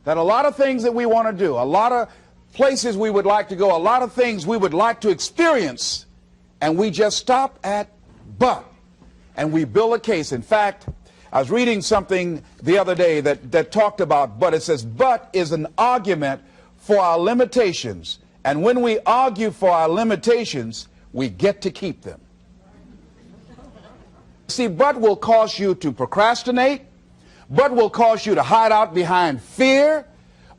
that a lot of things that we want to do, a lot of places we would like to go, a lot of things we would like to experience, and we just stop at but, and we build a case. In fact, I was reading something the other day that talked about but. It says, but is an argument for our limitations. And when we argue for our limitations, we get to keep them. See, but will cause you to procrastinate. But will cause you to hide out behind fear.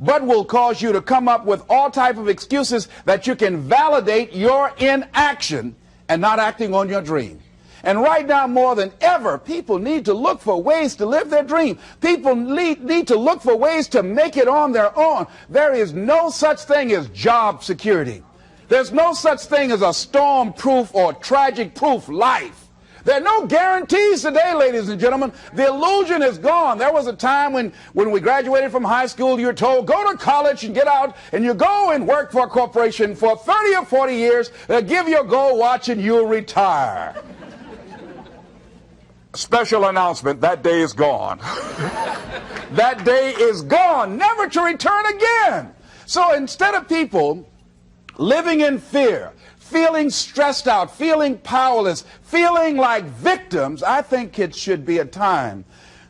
But will cause you to come up with all type of excuses that you can validate your inaction and not acting on your dream. And right now, more than ever, people need to look for ways to live their dream. People need to look for ways to make it on their own. There is no such thing as job security. There's no such thing as a storm-proof or tragic-proof life. There are no guarantees today, ladies and gentlemen. The illusion is gone. There was a time when we graduated from high school, you were told, go to college and get out, and you go and work for a corporation for 30 or 40 years, give your gold watch, and you'll retire. Special announcement, that day is gone. That day is gone, never to return again. So instead of people living in fear, feeling stressed out, feeling powerless, feeling like victims, I think it should be a time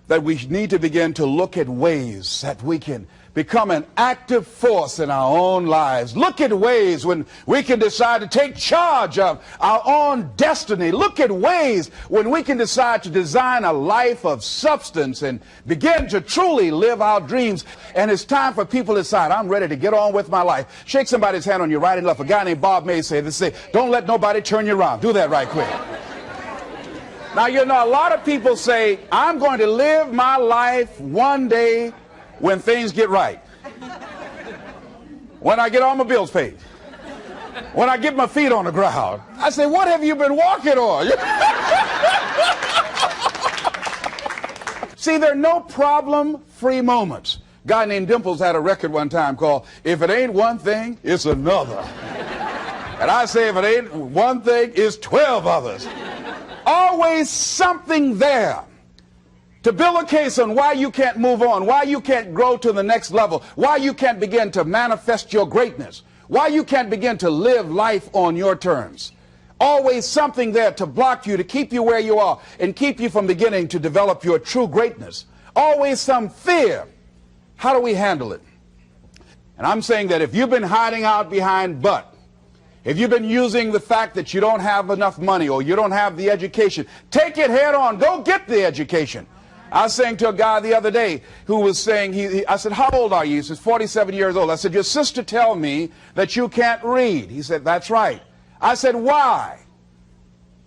that we need to begin to look at ways that we can become an active force in our own lives. Look at ways when we can decide to take charge of our own destiny. Look at ways when we can decide to design a life of substance and begin to truly live our dreams. And it's time for people to decide, I'm ready to get on with my life. Shake somebody's hand on your right and left. A guy named Bob May said this, don't let nobody turn you around. Do that right quick. Now, you know, a lot of people say, I'm going to live my life one day when things get right, when I get all my bills paid, when I get my feet on the ground. I say, what have you been walking on? See, there are no problem-free moments. A guy named Dimples had a record one time called If It Ain't One Thing, It's Another. And I say, if it ain't one thing, it's 12 others. Always something there to build a case on why you can't move on, why you can't grow to the next level, why you can't begin to manifest your greatness, why you can't begin to live life on your terms. Always something there to block you, to keep you where you are, and keep you from beginning to develop your true greatness. Always some fear. How do we handle it? And I'm saying that if you've been hiding out behind but, if you've been using the fact that you don't have enough money or you don't have the education, take it head on. Go get the education. I was saying to a guy the other day who was saying, I said, how old are you? He says, 47 years old. I said, your sister tell me that you can't read. He said, that's right. I said, why?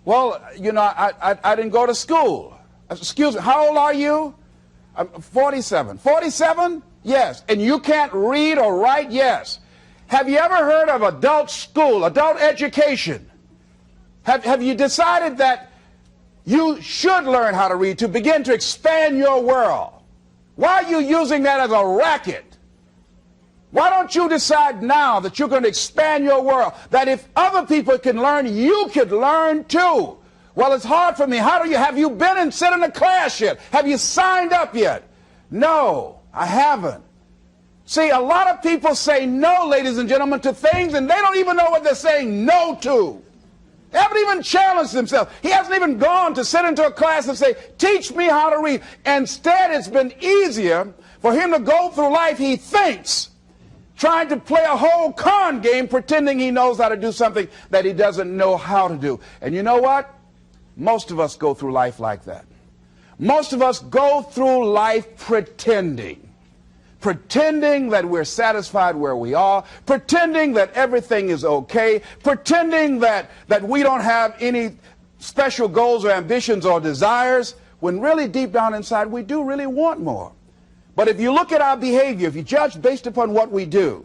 Well, you know, I didn't go to school. I said, excuse me, how old are you? I'm 47. 47? Yes. And you can't read or write? Yes. Have you ever heard of adult school, adult education? Have you decided that you should learn how to read to begin to expand your world? Why are you using that as a racket? Why don't you decide now that you're going to expand your world, that if other people can learn, you could learn too? Well, it's hard for me. Have you been and sit in a class yet? Have you signed up yet? No, I haven't. See, a lot of people say no, ladies and gentlemen, to things, and they don't even know what they're saying no to. They haven't even challenged themselves. He hasn't even gone to sit into a class and say, teach me how to read. Instead, it's been easier for him to go through life, he thinks, trying to play a whole con game, pretending he knows how to do something that he doesn't know how to do. And you know what? Most of us go through life like that. Most of us go through life pretending that we're satisfied where we are, pretending that everything is okay, pretending that we don't have any special goals or ambitions or desires, when really deep down inside we do really want more. But if you look at our behavior, if you judge based upon what we do,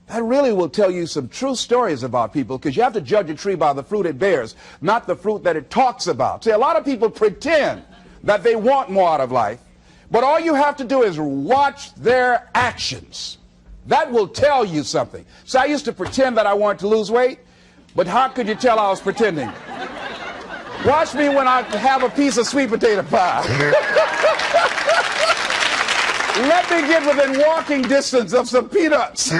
that really will tell you some true stories about people, because you have to judge a tree by the fruit it bears, not the fruit that it talks about. See, a lot of people pretend that they want more out of life, but all you have to do is watch their actions. That will tell you something. So I used to pretend that I wanted to lose weight, but how could you tell I was pretending? Watch me when I have a piece of sweet potato pie. Let me get within walking distance of some peanuts,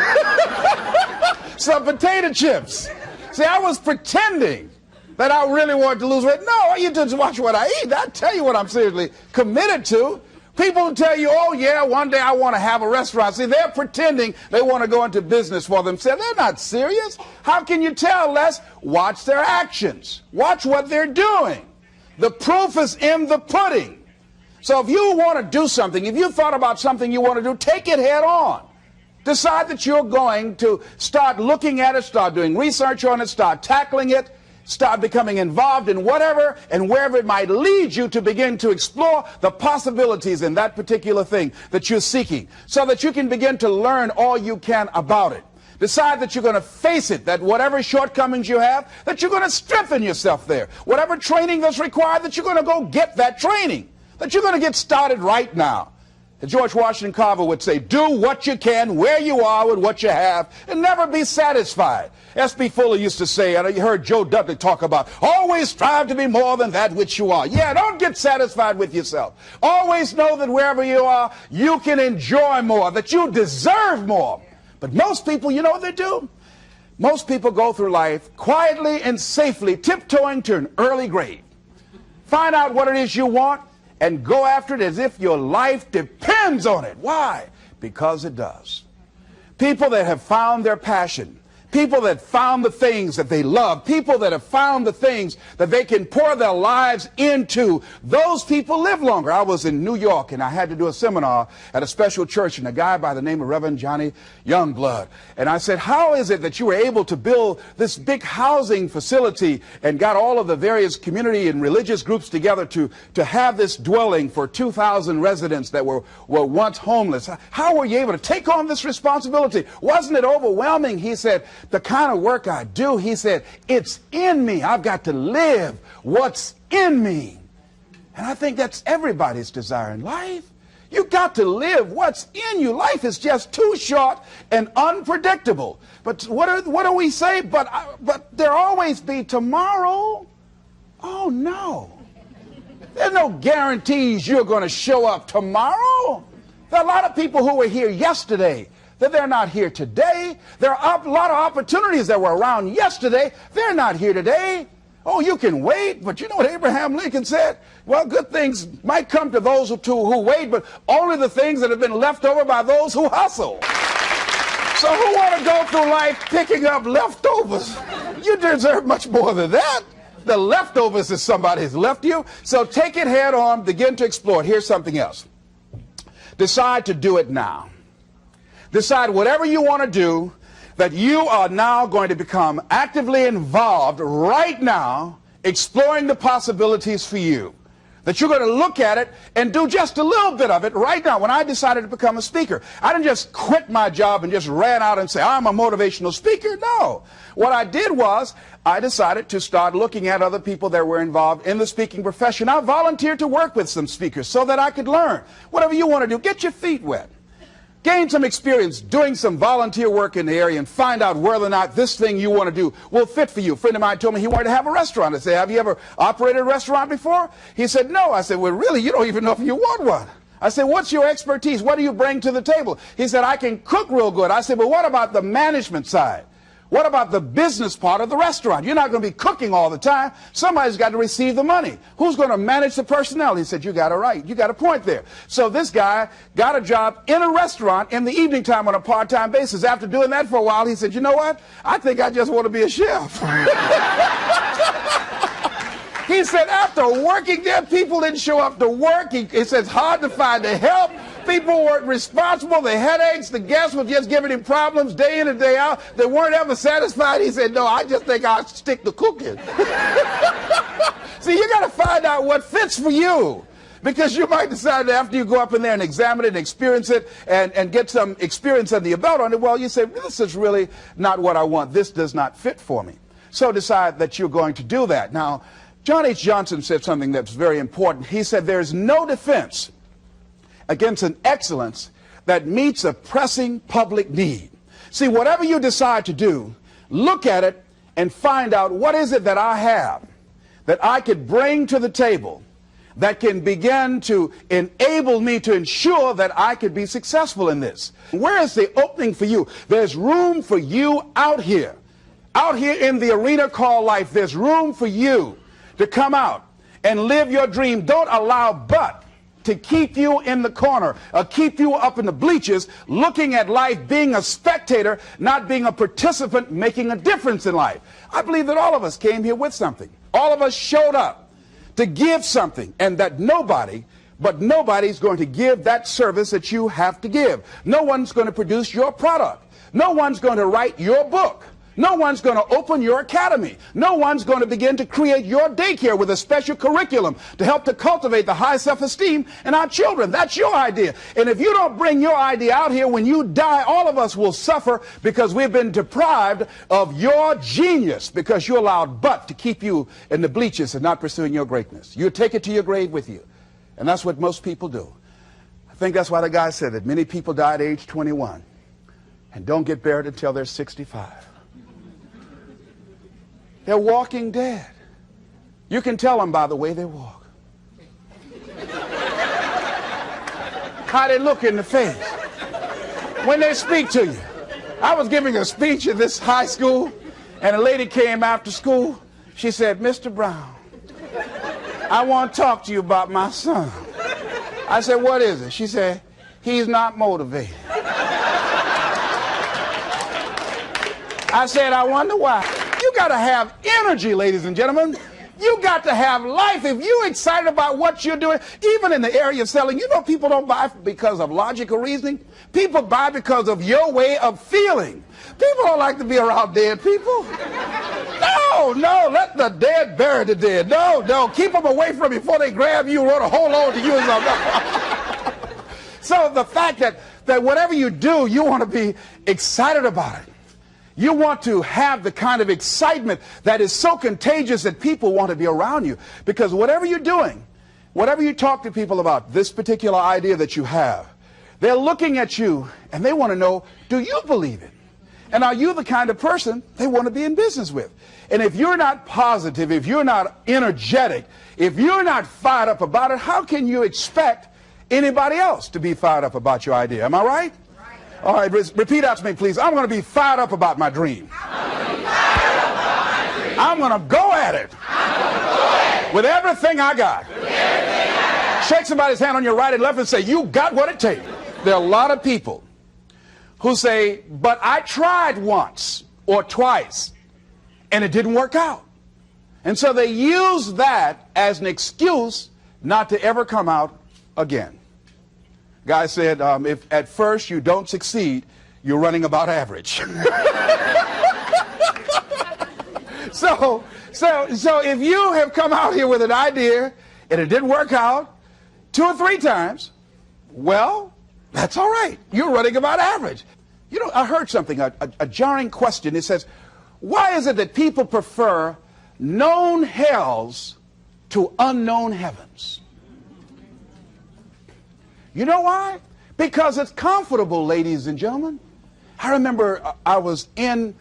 some potato chips. See, I was pretending that I really wanted to lose weight. No, you just watch what I eat. I tell you what I'm seriously committed to. People tell you, oh yeah, one day I want to have a restaurant. See, they're pretending they want to go into business for themselves. They're not serious. How can you tell, Les? Watch their actions. Watch what they're doing. The proof is in the pudding. So if you want to do something, if you thought about something you want to do, take it head on. Decide that you're going to start looking at it, start doing research on it, start tackling it, start becoming involved in whatever and wherever it might lead you to begin to explore the possibilities in that particular thing that you're seeking so that you can begin to learn all you can about it. Decide that you're going to face it, that whatever shortcomings you have, that you're going to strengthen yourself there. Whatever training that's required, that you're going to go get that training, that you're going to get started right now. And George Washington Carver would say, do what you can, where you are with what you have, and never be satisfied. S.B. Fuller used to say, and you heard Joe Dudley talk about, always strive to be more than that which you are. Yeah, don't get satisfied with yourself. Always know that wherever you are, you can enjoy more, that you deserve more. But most people, you know what they do? Most people go through life quietly and safely, tiptoeing to an early grave. Find out what it is you want, and go after it as if your life depends on it. Why? Because it does. People that have found their passion, people that found the things that they love, people that have found the things that they can pour their lives into, those people live longer. I was in New York and I had to do a seminar at a special church, and a guy by the name of Reverend Johnny Youngblood. And I said, how is it that you were able to build this big housing facility and got all of the various community and religious groups together to have this dwelling for 2,000 residents that were once homeless? How were you able to take on this responsibility? Wasn't it overwhelming? He said, the kind of work I do, he said, it's in me. I've got to live what's in me. And I think that's everybody's desire in life. You got to live what's in you. Life is just too short and unpredictable. But what do we say? But there'll always be tomorrow. Oh no. There's no guarantees you're going to show up tomorrow. There are a lot of people who were here yesterday that they're not here today. There are a lot of opportunities that were around yesterday. They're not here today. Oh, you can wait, but you know what Abraham Lincoln said? Well, good things might come to those who wait, but only the things that have been left over by those who hustle. So who want to go through life picking up leftovers? You deserve much more than that. The leftovers is somebody has left you. So take it head on, begin to explore it. Here's something else. Decide to do it now. Decide whatever you want to do, that you are now going to become actively involved right now, exploring the possibilities for you. That you're going to look at it and do just a little bit of it right now. When I decided to become a speaker, I didn't just quit my job and just ran out and say, I'm a motivational speaker. No. What I did was I decided to start looking at other people that were involved in the speaking profession. I volunteered to work with some speakers so that I could learn. Whatever you want to do, get your feet wet. Gain some experience doing some volunteer work in the area and find out whether or not this thing you want to do will fit for you. A friend of mine told me he wanted to have a restaurant. I said, have you ever operated a restaurant before? He said, no. I said, well, really, you don't even know if you want one. I said, what's your expertise? What do you bring to the table? He said, I can cook real good. I said, well, what about the management side? What about the business part of the restaurant? You're not going to be cooking all the time. Somebody's got to receive the money. Who's going to manage the personnel? He said, you got it right. You got a point there. So this guy got a job in a restaurant in the evening time on a part-time basis. After doing that for a while, he said, you know what? I think I just want to be a chef. He said, after working there, people didn't show up to work. He said, it's hard to find the help. People weren't responsible. The headaches, the guests were just giving him problems day in and day out. They weren't ever satisfied. He said, no, I just think I'll stick to cooking. See, you got to find out what fits for you. Because you might decide that after you go up in there and examine it and experience it and get some experience under your belt on it, well, you say, this is really not what I want. This does not fit for me. So decide that you're going to do that. Now, John H. Johnson said something that's very important. He said, there's no defense against an excellence that meets a pressing public need. See, whatever you decide to do, look at it and find out what is it that I have that I could bring to the table that can begin to enable me to ensure that I could be successful in this. Where is the opening for you? There's room for you out here in the arena called life. There's room for you to come out and live your dream. Don't allow but to keep you in the corner, keep you up in the bleachers, looking at life, being a spectator, not being a participant, making a difference in life. I believe that all of us came here with something. All of us showed up to give something, and that nobody's going to give that service that you have to give. No one's going to produce your product. No one's going to write your book. No one's going to open your academy. No one's going to begin to create your daycare with a special curriculum to help to cultivate the high self-esteem in our children. That's your idea. And if you don't bring your idea out here, when you die, all of us will suffer because we've been deprived of your genius because you allowed but to keep you in the bleachers and not pursuing your greatness. You take it to your grave with you. And that's what most people do. I think that's why the guy said that many people die at age 21 and don't get buried until they're 65. They're walking dead. You can tell them by the way they walk. How they look in the face. When they speak to you. I was giving a speech in this high school, and a lady came after school. She said, "Mr. Brown, I want to talk to you about my son." I said, "What is it?" She said, "He's not motivated." I said, "I wonder why." You got to have energy, ladies and gentlemen. You got to have life. If you're excited about what you're doing, even in the area of selling, you know people don't buy because of logical reasoning. People buy because of your way of feeling. People don't like to be around dead people. No, let the dead bury the dead. No, keep them away from you before they grab you and want to hold on to you or something. So the fact that whatever you do, you want to be excited about it. You want to have the kind of excitement that is so contagious that people want to be around you. Because whatever you're doing, whatever you talk to people about, this particular idea that you have, they're looking at you and they want to know, do you believe it? And are you the kind of person they want to be in business with? And if you're not positive, if you're not energetic, if you're not fired up about it, how can you expect anybody else to be fired up about your idea? Am I right? All right, repeat out to me, please. I'm going to be fired up about my dream. I'm going to go at it with everything I got. Shake somebody's hand on your right and left and say, "You got what it takes." There are a lot of people who say, "But I tried once or twice and it didn't work out." And so they use that as an excuse not to ever come out again. Guy said, if at first you don't succeed, you're running about average. So if you have come out here with an idea and it didn't work out 2 or 3 times, well, that's all right. You're running about average. You know, I heard something, a jarring question. It says, why is it that people prefer known hells to unknown heavens? You know why? Because it's comfortable, ladies and gentlemen. I remember I was in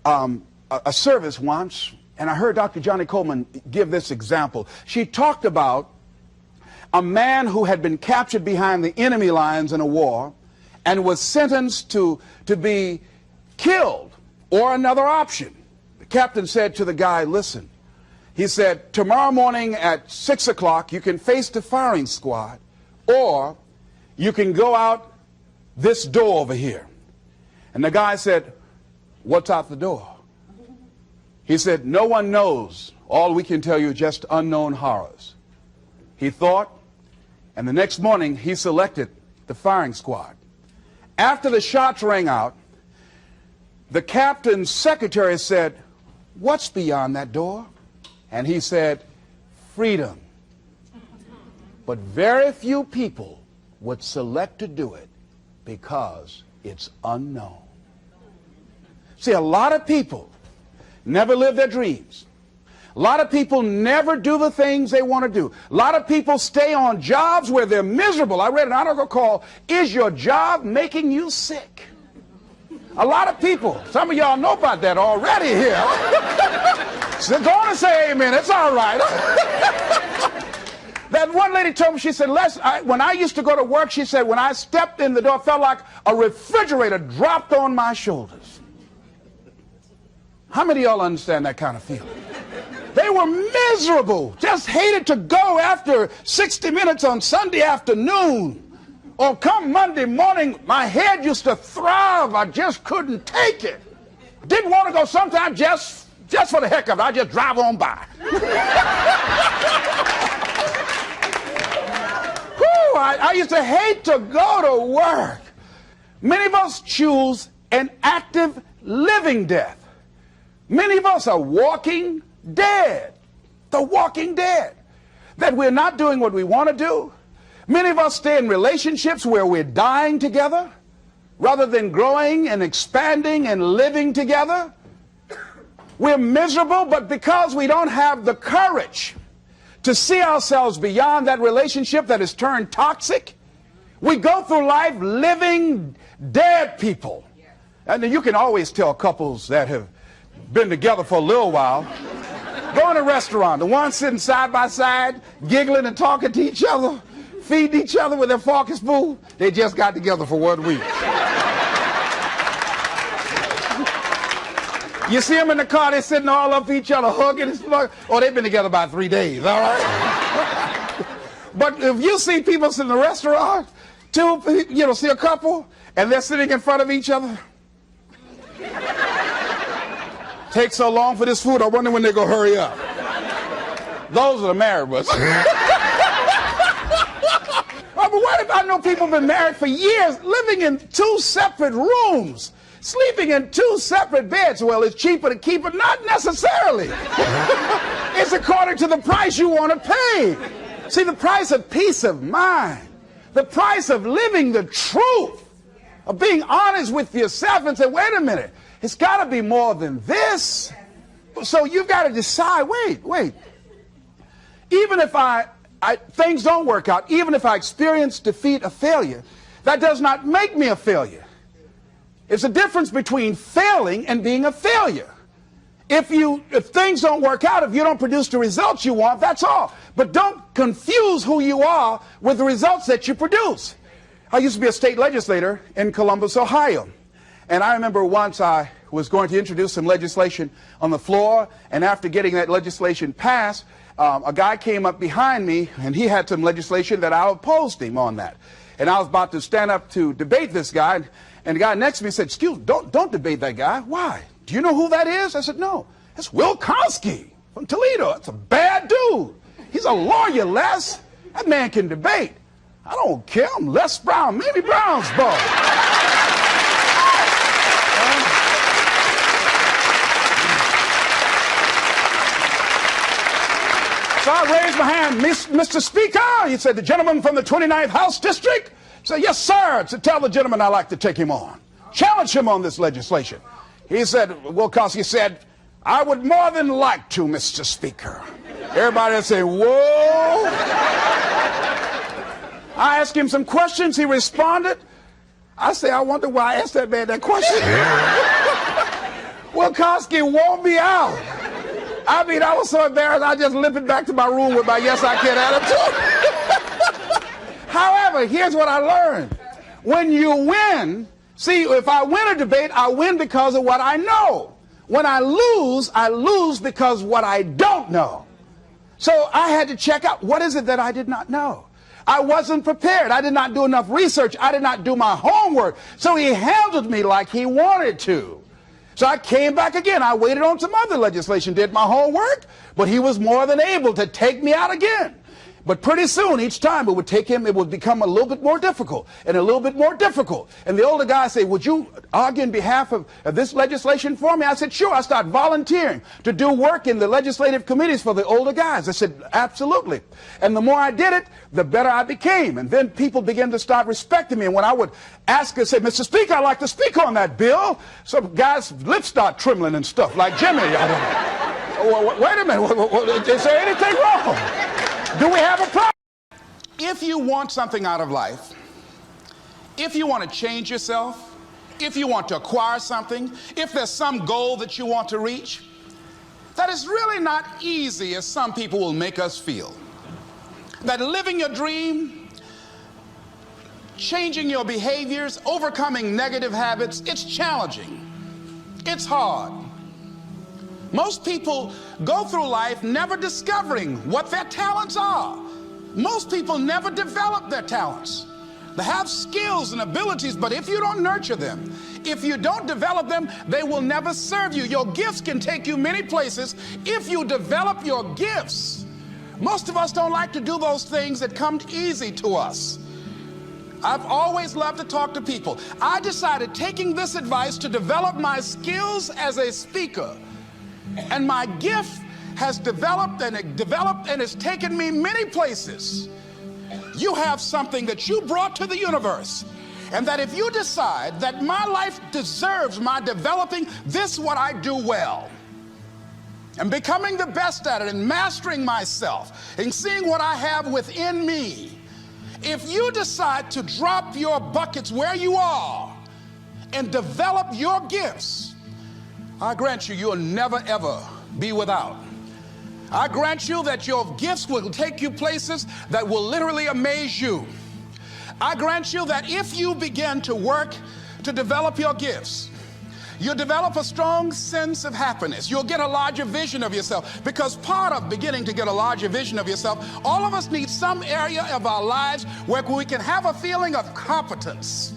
a service once, and I heard Dr. Johnny Coleman give this example. She talked about a man who had been captured behind the enemy lines in a war and was sentenced to be killed or another option. The captain said to the guy, "Listen," he said, "tomorrow morning at 6 o'clock you can face the firing squad, or you can go out this door over here." And the guy said, "What's out the door?" He said, "No one knows. All we can tell you is just unknown horrors." He thought, and the next morning he selected the firing squad. After the shots rang out, the captain's secretary said, "What's beyond that door?" And he said, "Freedom." But very few people would select to do it because it's unknown. See, a lot of people never live their dreams. A lot of people never do the things they want to do. A lot of people stay on jobs where they're miserable. I read an article called, "Is Your Job Making You Sick?" A lot of people, some of y'all know about that already here. So go on and say amen, it's all right. There are one lady told me, she said, Les, when I used to go to work, she said, when I stepped in the door, it felt like a refrigerator dropped on my shoulders. How many of y'all understand that kind of feeling? They were miserable, just hated to go after 60 minutes on Sunday afternoon. Or come Monday morning, my head used to throb. I just couldn't take it. Didn't want to go sometimes just for the heck of it. I just drive on by. I used to hate to go to work. Many of us choose an active living death. Many of us are walking dead. The walking dead. That we're not doing what we want to do. Many of us stay in relationships where we're dying together rather than growing and expanding and living together. We're miserable, but because we don't have the courage to see ourselves beyond that relationship that has turned toxic, we go through life living dead people. And you can always tell couples that have been together for a little while. Go in a restaurant, the ones sitting side by side, giggling and talking to each other, feeding each other with their fork and spoon, they just got together for 1 week. You see them in the car, they're sitting all up each other, hugging and slugging. Oh, they've been together about 3 days, all right? But if you see people sitting in a restaurant, see a couple, and they're sitting in front of each other. Takes so long for this food, I wonder when they're going to hurry up. Those are the married ones. But what if I know people have been married for years, living in 2 separate rooms, sleeping in 2 separate beds? Well, it's cheaper to keep it. Not necessarily. It's according to the price you want to pay. See, the price of peace of mind, the price of living the truth, of being honest with yourself and say, wait a minute, it's got to be more than this. So you've got to decide, wait. Even if things don't work out, even if I experience defeat or failure, that does not make me a failure. It's a difference between failing and being a failure. If things don't work out, if you don't produce the results you want, that's all. But don't confuse who you are with the results that you produce. I used to be a state legislator in Columbus, Ohio. And I remember once I was going to introduce some legislation on the floor, and after getting that legislation passed, a guy came up behind me, and he had some legislation that I opposed him on that. And I was about to stand up to debate this guy, and the guy next to me said, excuse me, don't debate that guy. Why? Do you know who that is? I said, no. That's Will Konsky from Toledo. That's a bad dude. He's a lawyer, Les. That man can debate. I don't care. I'm Les Brown, Mamie Brown's boy. So I raised my hand, Mr. Speaker. He said, the gentleman from the 29th House District? I said, yes, sir. To tell the gentleman I'd like to take him on. Challenge him on this legislation. He said, Will Konsky said, I would more than like to, Mr. Speaker. Everybody would say, whoa. I asked him some questions. He responded. I say, I wonder why I asked that man that question. Will Konsky wore me out. I mean, I was so embarrassed, I just limped back to my room with my yes, I can attitude. However, here's what I learned. When you win, see, if I win a debate, I win because of what I know. When I lose because what I don't know. So I had to check out, what is it that I did not know? I wasn't prepared. I did not do enough research. I did not do my homework. So he handled me like he wanted to. So I came back again. I waited on some other legislation, did my homework, but he was more than able to take me out again. But pretty soon, each time it would take him, it would become a little bit more difficult and a little bit more difficult. And the older guy said, would you argue in behalf of this legislation for me? I said, sure. I started volunteering to do work in the legislative committees for the older guys. I said, absolutely. And the more I did it, the better I became. And then people began to start respecting me. And when I would ask and say, Mr. Speaker, I'd like to speak on that bill, some guys' lips start trembling and stuff, like Jimmy. Wait a minute, is there anything wrong? Do we have a problem? If you want something out of life, if you want to change yourself, if you want to acquire something, if there's some goal that you want to reach, that is really not easy as some people will make us feel. that living your dream, changing your behaviors, overcoming negative habits, it's challenging. It's hard. Most people go through life never discovering what their talents are. Most people never develop their talents. They have skills and abilities, but if you don't nurture them, if you don't develop them, they will never serve you. Your gifts can take you many places if you develop your gifts. Most of us don't like to do those things that come easy to us. I've always loved to talk to people. I decided, taking this advice, to develop my skills as a speaker. And my gift has developed and it's taken me many places. You have something that you brought to the universe, and that if you decide that my life deserves my developing this, what I do well, and becoming the best at it, and mastering myself, and seeing what I have within me, if you decide to drop your buckets where you are and develop your gifts, I grant you, you'll never ever be without. I grant you that your gifts will take you places that will literally amaze you. I grant you that if you begin to work to develop your gifts, you'll develop a strong sense of happiness. You'll get a larger vision of yourself, because part of beginning to get a larger vision of yourself, all of us need some area of our lives where we can have a feeling of competence.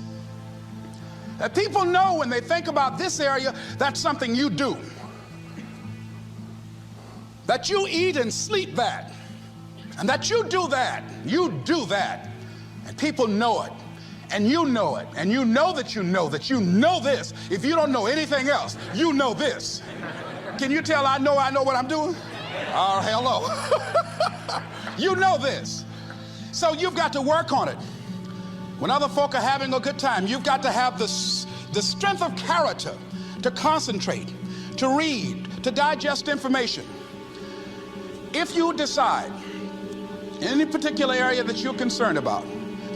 That people know when they think about this area, that's something you do. That you eat and sleep that, and that you do that, and people know it, and you know it, and you know that you know this. If you don't know anything else, you know this. Can you tell I know what I'm doing? Oh, hello. You know this. So you've got to work on it. When other folk are having a good time, you've got to have the strength of character to concentrate, to read, to digest information. If you decide in any particular area that you're concerned about,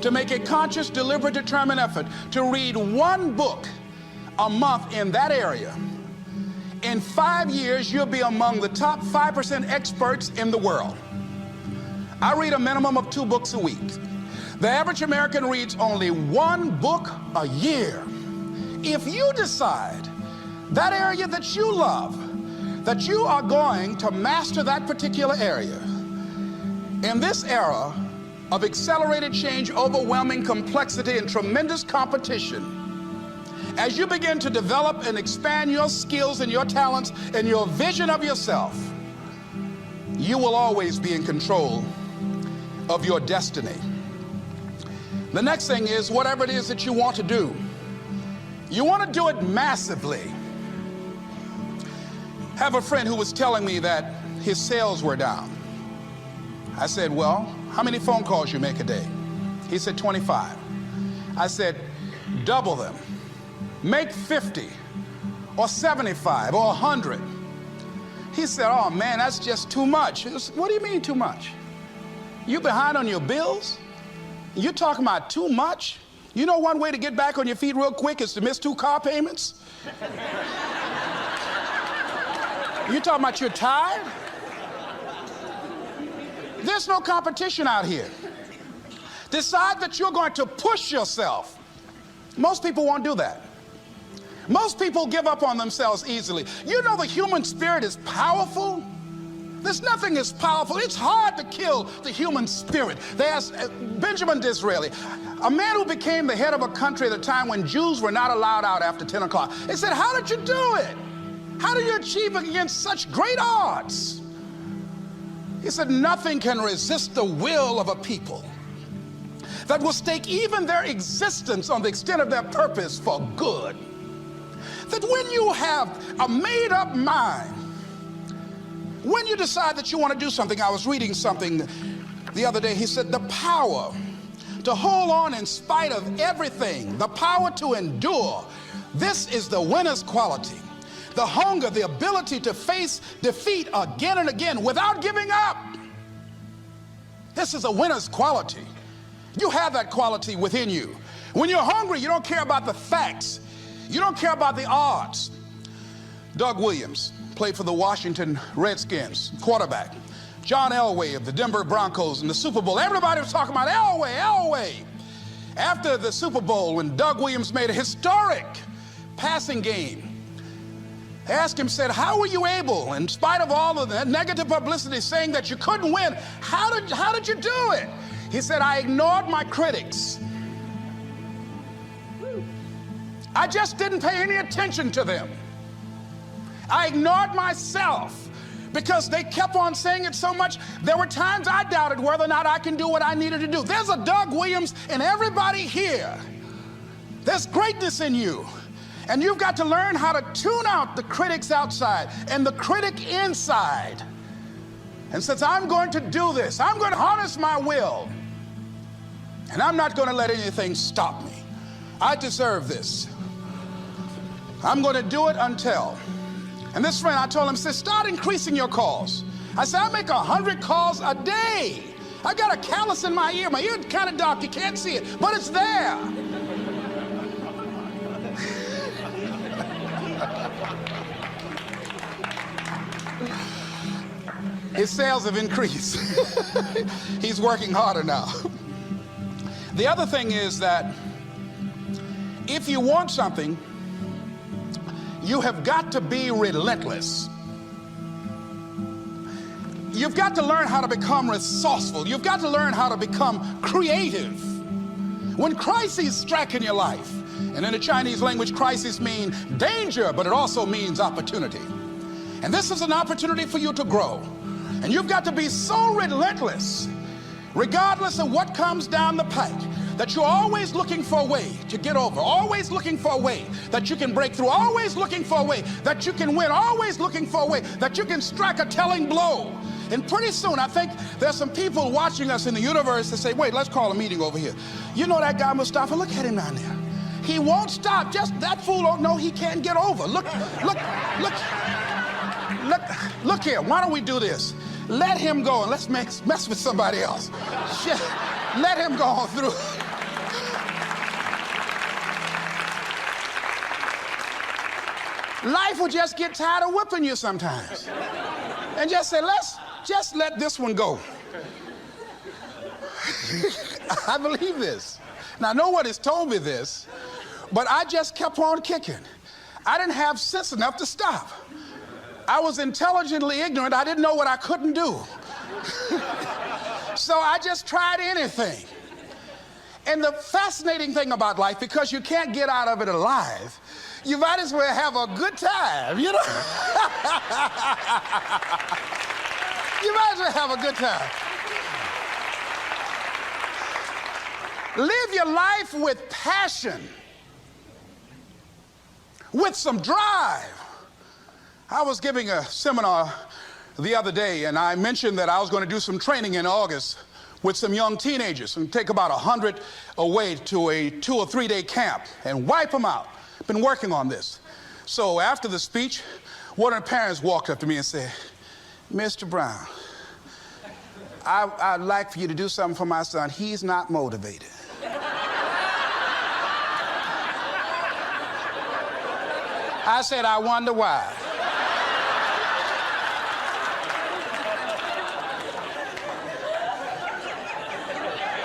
to make a conscious, deliberate, determined effort to read one book a month in that area, in 5 years, you'll be among the top 5% experts in the world. I read a minimum of 2 books a week. The average American reads only 1 book a year. If you decide that area that you love, that you are going to master that particular area, in this era of accelerated change, overwhelming complexity, and tremendous competition, as you begin to develop and expand your skills and your talents and your vision of yourself, you will always be in control of your destiny. The next thing is, whatever it is that you want to do, you want to do it massively. I have a friend who was telling me that his sales were down. I said, well, how many phone calls you make a day? He said, 25. I said, double them. Make 50 or 75 or 100. He said, oh man, that's just too much. What do you mean too much? You behind on your bills? You talking about too much? You know one way to get back on your feet real quick is to miss 2 car payments? You talking about you're tired? There's no competition out here. Decide that you're going to push yourself. Most people won't do that. Most people give up on themselves easily. You know the human spirit is powerful. There's nothing as powerful. It's hard to kill the human spirit. They asked Benjamin Disraeli, a man who became the head of a country at a time when Jews were not allowed out after 10 o'clock. They said, how did you do it? How do you achieve it against such great odds? He said, nothing can resist the will of a people that will stake even their existence on the extent of their purpose for good. That when you have a made-up mind, when you decide that you want to do something, I was reading something the other day, he said, the power to hold on in spite of everything, the power to endure, this is the winner's quality. The hunger, the ability to face defeat again and again without giving up. This is a winner's quality. You have that quality within you. When you're hungry, you don't care about the facts. You don't care about the odds. Doug Williams played for the Washington Redskins, quarterback. John Elway of the Denver Broncos in the Super Bowl. Everybody was talking about Elway. After the Super Bowl, when Doug Williams made a historic passing game, they asked him, said, how were you able, in spite of all of the negative publicity saying that you couldn't win, how did you do it? He said, I ignored my critics. I just didn't pay any attention to them. I ignored myself because they kept on saying it so much. There were times I doubted whether or not I can do what I needed to do. There's a Doug Williams in everybody here. There's greatness in you. And you've got to learn how to tune out the critics outside and the critic inside. And since I'm going to do this, I'm going to harness my will. And I'm not going to let anything stop me. I deserve this. I'm going to do it until. And this friend, I told him, said, start increasing your calls. I said, I make 100 calls a day. I got a callus in my ear. My ear is kind of dark. You can't see it, but it's there. His sales have increased. He's working harder now. The other thing is that if you want something, you have got to be relentless. You've got to learn how to become resourceful. You've got to learn how to become creative. When crises strike in your life, and in the Chinese language, crises mean danger, but it also means opportunity. And this is an opportunity for you to grow. And you've got to be so relentless, regardless of what comes down the pike, that you're always looking for a way to get over, always looking for a way that you can break through, always looking for a way that you can win, always looking for a way that you can strike a telling blow. And pretty soon, I think there's some people watching us in the universe that say, wait, let's call a meeting over here. You know that guy Mustafa? Look at him down there. He won't stop. Just that fool don't know he can't get over. Look here. Why don't we do this? Let him go and let's mess with somebody else. Shit. Let him go on through. Life will just get tired of whipping you sometimes. And just say, just let this one go. I believe this. Now, nobody's told me this, but I just kept on kicking. I didn't have sense enough to stop. I was intelligently ignorant. I didn't know what I couldn't do. So I just tried anything. And the fascinating thing about life, because you can't get out of it alive, you might as well have a good time, you know? You might as well have a good time. Live your life with passion, with some drive. I was giving a seminar the other day, and I mentioned that I was going to do some training in August with some young teenagers and take about 100 away to a 2 or 3 day camp and wipe them out. Been working on this. So after the speech, one of the parents walked up to me and said, Mr. Brown, I'd like for you to do something for my son. He's not motivated. I said, I wonder why.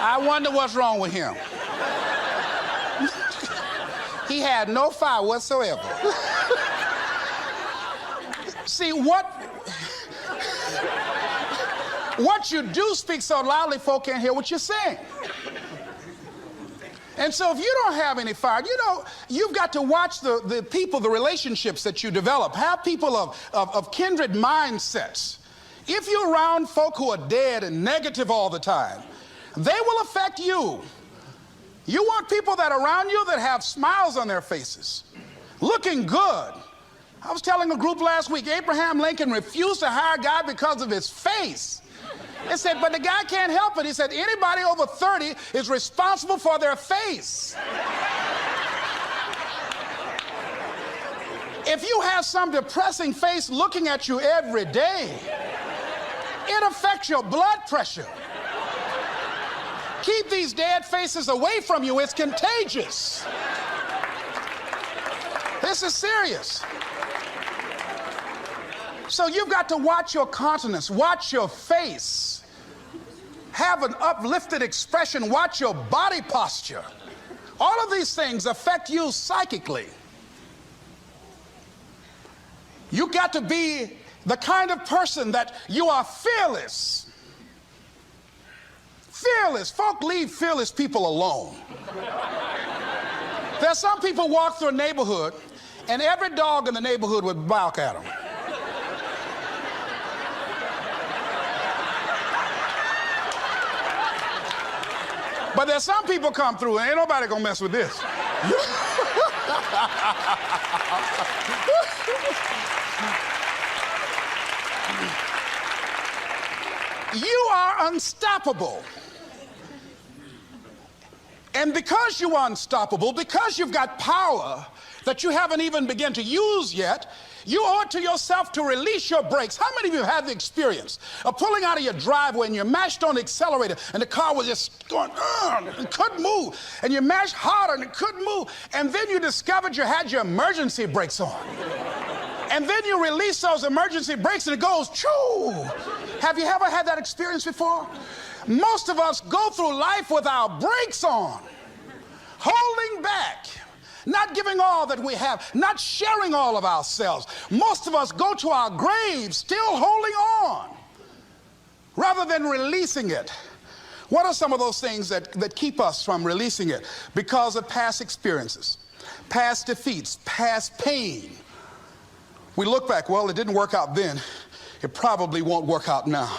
I wonder what's wrong with him. He had no fire whatsoever. See, what you do speak so loudly, folk can't hear what you're saying. And so if you don't have any fire, you know, you've got to watch the people, the relationships that you develop. Have people of kindred mindsets. If you're around folk who are dead and negative all the time, they will affect you. You want people that are around you that have smiles on their faces, looking good. I was telling a group last week, Abraham Lincoln refused to hire a guy because of his face. They said, but the guy can't help it. He said, anybody over 30 is responsible for their face. If you have some depressing face looking at you every day, it affects your blood pressure. Keep these dead faces away from you. It's contagious. This is serious. So you've got to watch your countenance, watch your face, have an uplifted expression, watch your body posture. All of these things affect you psychically. You got to be the kind of person that you are fearless. Fearless. Folk leave fearless people alone. There's some people walk through a neighborhood and every dog in the neighborhood would bark at them. But there's some people come through and ain't nobody gonna mess with this. You are unstoppable. And because you are unstoppable, because you've got power that you haven't even begun to use yet, you owe it to yourself to release your brakes. How many of you have the experience of pulling out of your driveway and you mashed on the accelerator and the car was just going, and couldn't move, and you mashed harder and it couldn't move, and then you discovered you had your emergency brakes on. And then you release those emergency brakes and it goes, choo! Have you ever had that experience before? Most of us go through life with our brakes on, holding back, not giving all that we have, not sharing all of ourselves. Most of us go to our graves still holding on rather than releasing it. What are some of those things that keep us from releasing it? Because of past experiences, past defeats, past pain. We look back, well, it didn't work out then. It probably won't work out now.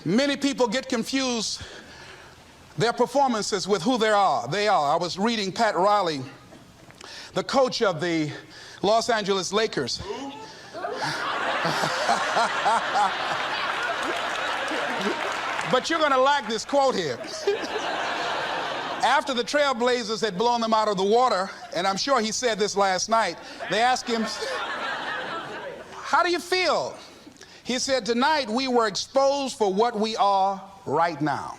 Many people get confused their performances with who they are. I was reading Pat Riley, the coach of the Los Angeles Lakers. But you're going to like this quote here. After the Trailblazers had blown them out of the water, and I'm sure he said this last night, they asked him, how do you feel? He said, tonight we were exposed for what we are right now.